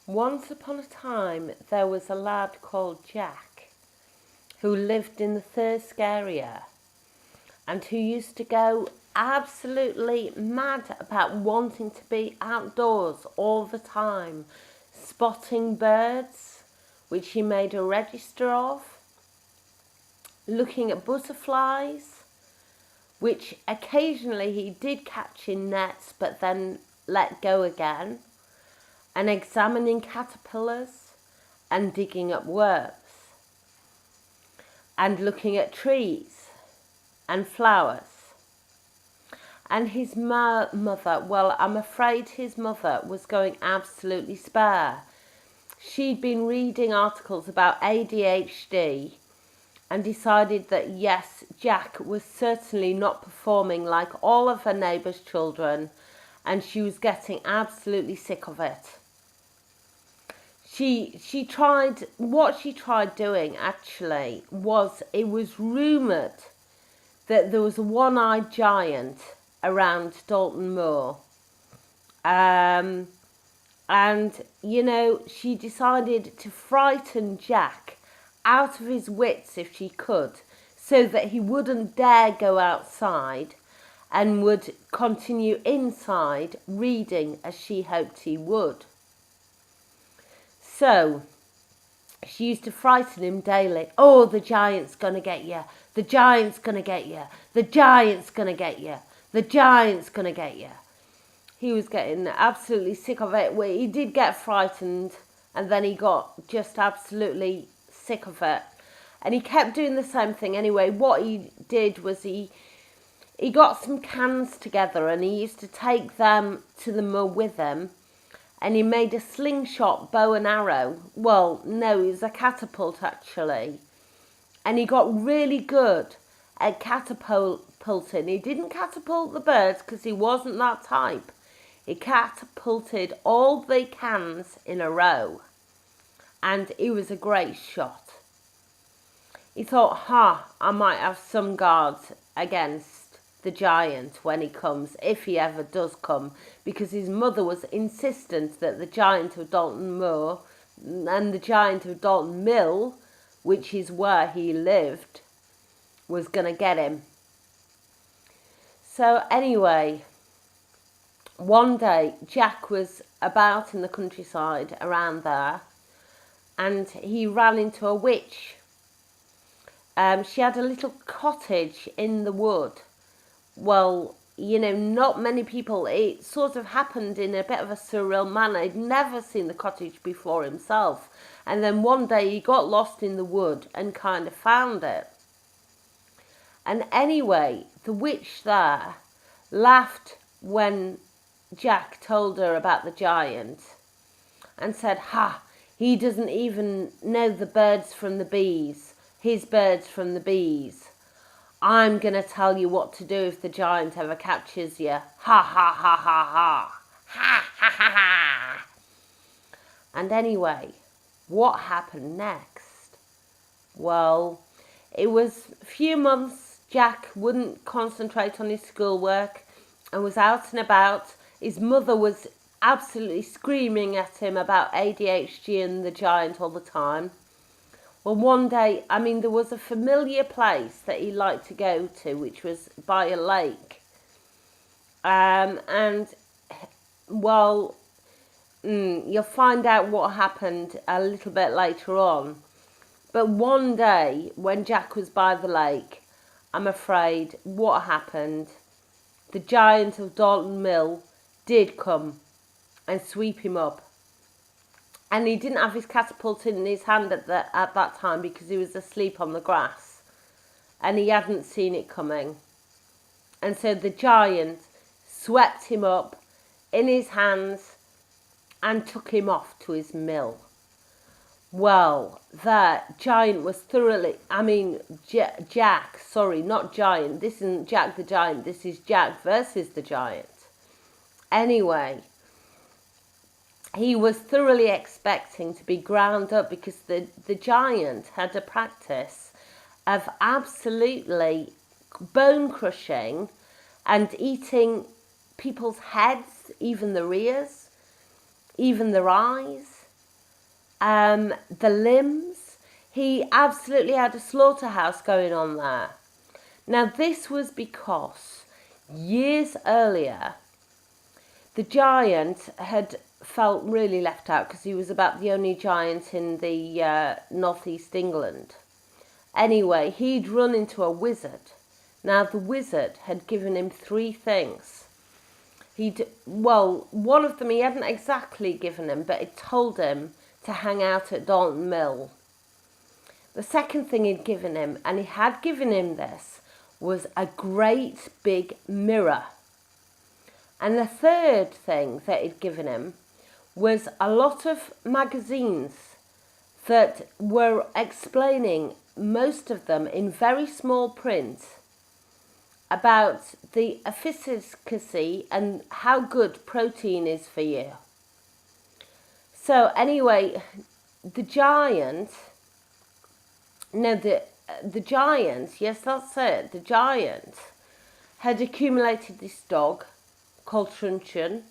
Once upon a time, there was a lad called Jack who lived in the Thirsk area and who used to go absolutely mad about wanting to be outdoors all the time, spotting birds, which he made a register of, looking at butterflies, which occasionally he did catch in nets but then let go again, and examining caterpillars and digging up worms, and looking at trees and flowers. And his mother, well, I'm afraid his mother was going absolutely spare. She'd been reading articles about ADHD and decided that yes, Jack was certainly not performing like all of her neighbours' children, and she was getting absolutely sick of it. She tried, what she tried doing actually was, it was rumoured that there was a one-eyed giant around Dalton Moor. And, you know, she decided to frighten Jack out of his wits if she could, so that he wouldn't dare go outside and would continue inside reading as she hoped he would. So she used to frighten him daily. Oh, the giant's going to get you. The giant's going to get you. The giant's going to get you. The giant's going to get you. He was getting absolutely sick of it. He did get frightened, and then he got just absolutely sick of it. And he kept doing the same thing anyway. What he did was he got some cans together and he used to take them to the moor with him. And he made a slingshot bow and arrow. Well, no, it was a catapult actually. And he got really good at catapulting. He didn't catapult the birds because he wasn't that type. He catapulted all the cans in a row. And he was a great shot. He thought, I might have some guards against the giant when he comes, if he ever does come, because his mother was insistent that the giant of Dalton Moor and the giant of Dalton Mill, which is where he lived, was going to get him. So anyway, one day Jack was about in the countryside around there, and he ran into a witch. She had a little cottage in the wood. Well, you know, not many people, it sort of happened in a bit of a surreal manner. He'd never seen the cottage before himself. And then one day he got lost in the wood and kind of found it. And anyway, the witch there laughed when Jack told her about the giant and said, he doesn't even know the birds from the bees, his birds from the bees. I'm going to tell you what to do if the giant ever catches you. Ha ha ha ha ha. Ha ha ha ha. And anyway, what happened next? Well, it was a few months. Jack wouldn't concentrate on his schoolwork and was out and about. His mother was absolutely screaming at him about ADHD and the giant all the time. Well, one day, there was a familiar place that he liked to go to, which was by a lake. You'll find out what happened a little bit later on. But one day, when Jack was by the lake, I'm afraid what happened, the giant of Dalton Mill did come and sweep him up. And he didn't have his catapult in his hand at that time because he was asleep on the grass. And he hadn't seen it coming. And so the giant swept him up in his hands and took him off to his mill. Well, that giant was thoroughly... Jack, sorry, not giant. This isn't Jack the Giant. This is Jack versus the giant. Anyway, he was thoroughly expecting to be ground up because the giant had a practice of absolutely bone crushing and eating people's heads, even their ears, even their eyes, the limbs. He absolutely had a slaughterhouse going on there. Now, this was because years earlier, the giant had felt really left out because he was about the only giant in the northeast England. Anyway, he'd run into a wizard. Now, the wizard had given him 3 things. One of them he hadn't exactly given him, but it told him to hang out at Dalton Mill. The second thing he'd given him, and he had given him this, was a great big mirror. And the third thing that he'd given him was a lot of magazines that were explaining, most of them in very small print, about the efficacy and how good protein is for you. So anyway, the giant, yes, that's it, the giant had accumulated this dog called Truncheon.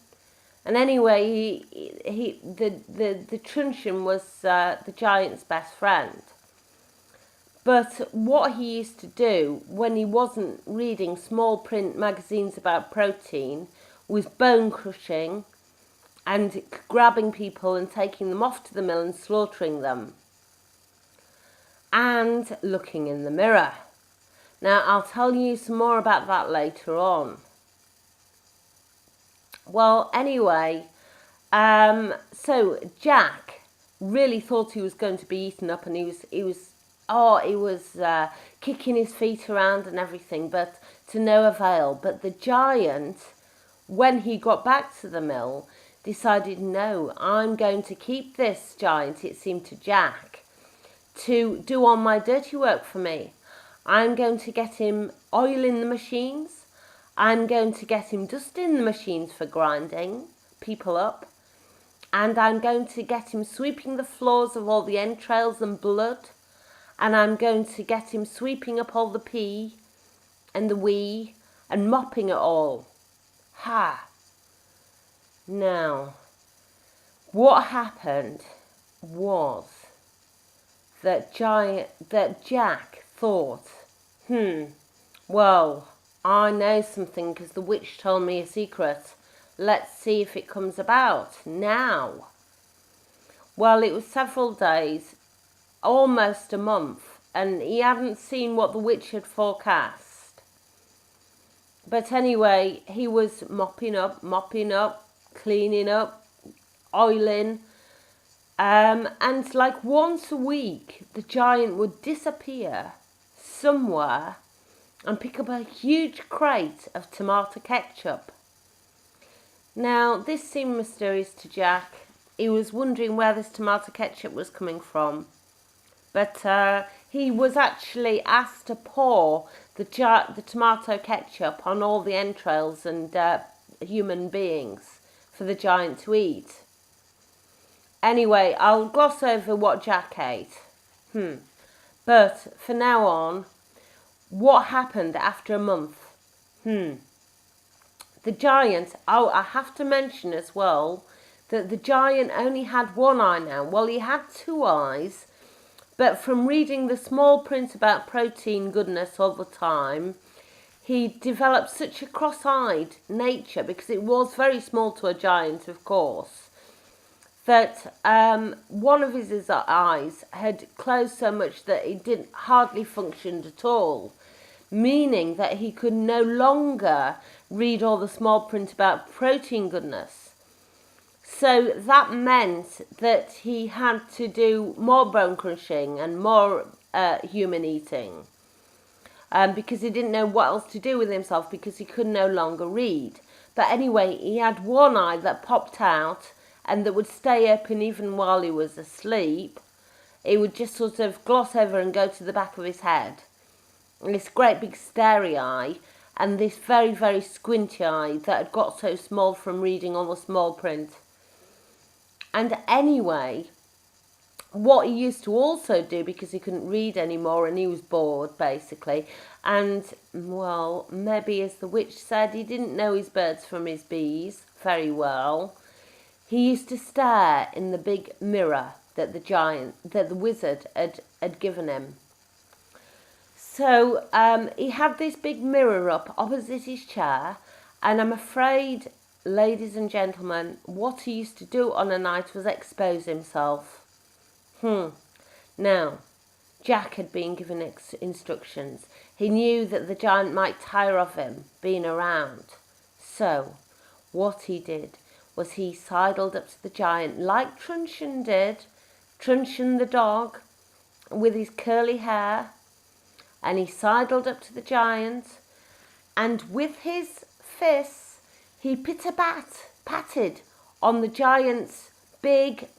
And anyway, the truncheon was the giant's best friend. But what he used to do when he wasn't reading small print magazines about protein was bone crushing and grabbing people and taking them off to the mill and slaughtering them. And looking in the mirror. Now, I'll tell you some more about that later on. Well, anyway, so Jack really thought he was going to be eaten up, and he was kicking his feet around and everything, but to no avail. But the giant, when he got back to the mill, decided, no, I'm going to keep this giant, it seemed to Jack, to do all my dirty work for me. I'm going to get him oiling the machines. I'm going to get him dusting the machines for grinding people up. And I'm going to get him sweeping the floors of all the entrails and blood. And I'm going to get him sweeping up all the pee and the wee and mopping it all. Ha! Now, what happened was that Jack thought, well, I know something because the witch told me a secret. Let's see if it comes about now. Well, it was several days, almost a month, and he hadn't seen what the witch had forecast. But anyway, he was mopping up, cleaning up, oiling, and like once a week, the giant would disappear somewhere and pick up a huge crate of tomato ketchup. Now, this seemed mysterious to Jack. He was wondering where this tomato ketchup was coming from. But he was actually asked to pour the tomato ketchup on all the entrails and human beings for the giant to eat. Anyway, I'll gloss over what Jack ate. But for now on, what happened after a month? The giant, I have to mention as well that the giant only had one eye now. Well, he had 2 eyes, but from reading the small print about protein goodness all the time, he developed such a cross-eyed nature, because it was very small to a giant, of course, that one of his eyes had closed so much that it didn't hardly functioned at all, meaning that he could no longer read all the small print about protein goodness. So that meant that he had to do more bone crushing and more human eating, because he didn't know what else to do with himself, because he could no longer read. But anyway, he had one eye that popped out and that would stay open even while he was asleep. It would just sort of gloss over and go to the back of his head. And this great big starey eye, and this very, very squinty eye that had got so small from reading all the small print. And anyway, what he used to also do, because he couldn't read anymore and he was bored, basically, and, well, maybe as the witch said, he didn't know his birds from his bees very well, he used to stare in the big mirror that the wizard had given him. So he had this big mirror up opposite his chair, and I'm afraid, ladies and gentlemen, what he used to do on a night was expose himself. Now, Jack had been given instructions. He knew that the giant might tire of him being around. So, what he did was he sidled up to the giant like Truncheon did, Truncheon the dog, with his curly hair, and he sidled up to the giant, and with his fists he patted on the giant's big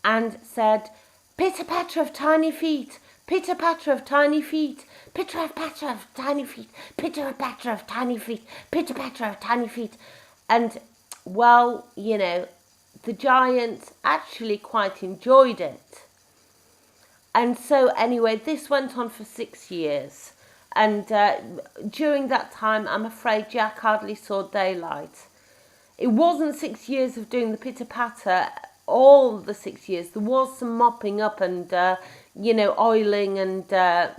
and said, "Pitter-patter of tiny feet, pitter-patter of tiny feet, pitter-patter of tiny feet, pitter-patter of tiny feet, pitter-patter of tiny feet." And, well, you know, the giant actually quite enjoyed it. And so, anyway, this went on for 6 years. And during that time, I'm afraid Jack hardly saw daylight. It wasn't 6 years of doing the pitter-patter, all the 6 years. There was some mopping up and, oiling and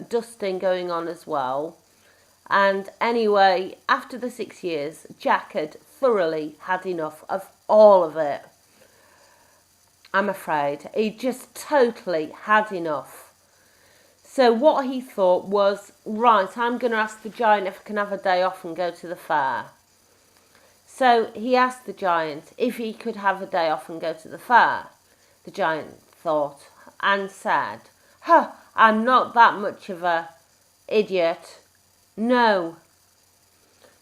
dusting going on as well. And anyway, after the 6 years, Jack had thoroughly had enough of all of it. I'm afraid. He just totally had enough. So what he thought was, right, I'm going to ask the giant if I can have a day off and go to the fair. So he asked the giant if he could have a day off and go to the fair. The giant thought and said, I'm not that much of a idiot. No.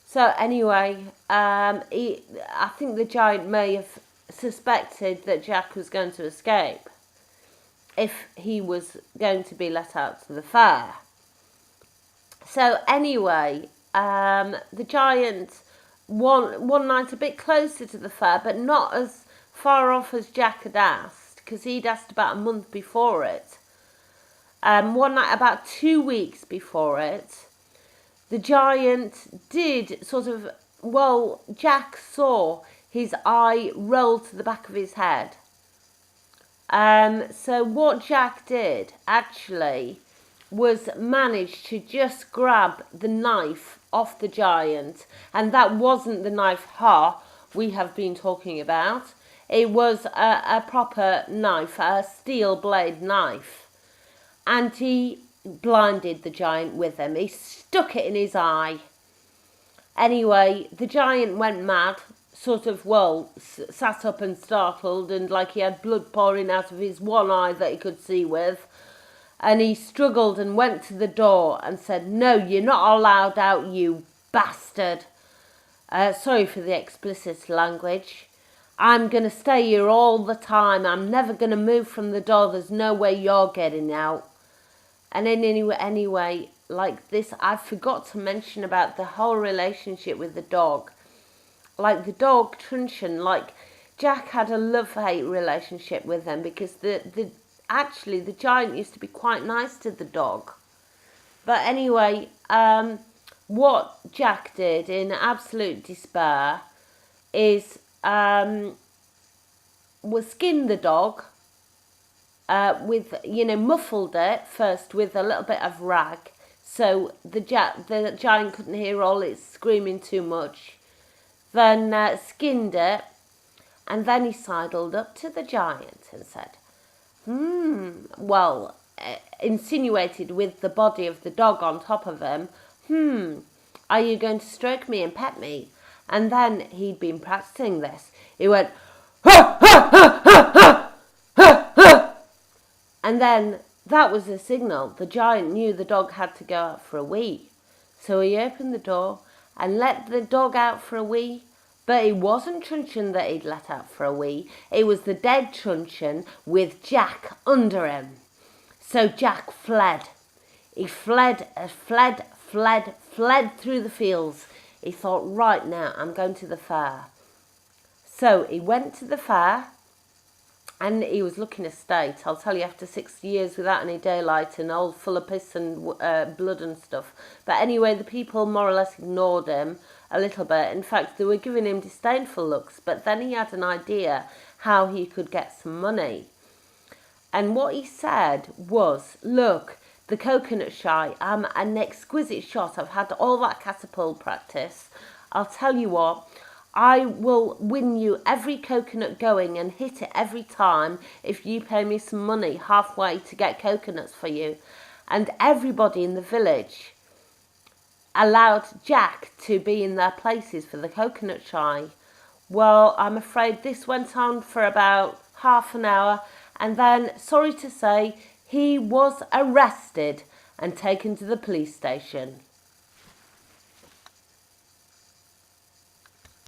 So anyway, I think the giant may have suspected that Jack was going to escape if he was going to be let out to the fair. So anyway, the giant one night a bit closer to the fair, but not as far off as Jack had asked, because he'd asked about a month before it. One night about 2 weeks before it, the giant did Jack saw his eye roll to the back of his head. So what Jack did actually was manage to just grab the knife off the giant, and that wasn't the knife we have been talking about. It was a proper knife, a steel blade knife, and he blinded the giant with him. He stuck it in his eye. Anyway, the giant went mad, sat up and startled, and like he had blood pouring out of his one eye that he could see with. And he struggled and went to the door and said, "No, you're not allowed out, you bastard. Sorry for the explicit language. I'm going to stay here all the time. I'm never going to move from the door. There's no way you're getting out." And then anyway, like this, I forgot to mention about the whole relationship with the dog. Like the dog, Truncheon, like Jack had a love-hate relationship with him, because the giant used to be quite nice to the dog. But anyway, what Jack did in absolute despair is was skin the dog, muffled it first with a little bit of rag, so the giant couldn't hear all its screaming too much. Then skinned it, and then he sidled up to the giant and said, insinuated with the body of the dog on top of him, "Are you going to stroke me and pet me?" And then he'd been practicing this. He went, "Ha, ha, ha, ha, ha, ha, ha." And then that was a signal. The giant knew the dog had to go out for a wee. So he opened the door and let the dog out for a wee. But it wasn't Truncheon that he'd let out for a wee. It was the dead Truncheon with Jack under him. So Jack fled. He fled through the fields. He thought, right now, I'm going to the fair. So he went to the fair, and he was looking a state. I'll tell you, after 6 years without any daylight and all full of piss and blood and stuff. But anyway, the people more or less ignored him a little bit. In fact, they were giving him disdainful looks. But then he had an idea how he could get some money. And what he said was, look, the coconut shy, I'm an exquisite shot. I've had all that catapult practice. I'll tell you what, I will win you every coconut going and hit it every time if you pay me some money halfway to get coconuts for you. And everybody in the village allowed Jack to be in their places for the coconut shy. Well, I'm afraid this went on for about half an hour, and then, sorry to say, he was arrested and taken to the police station.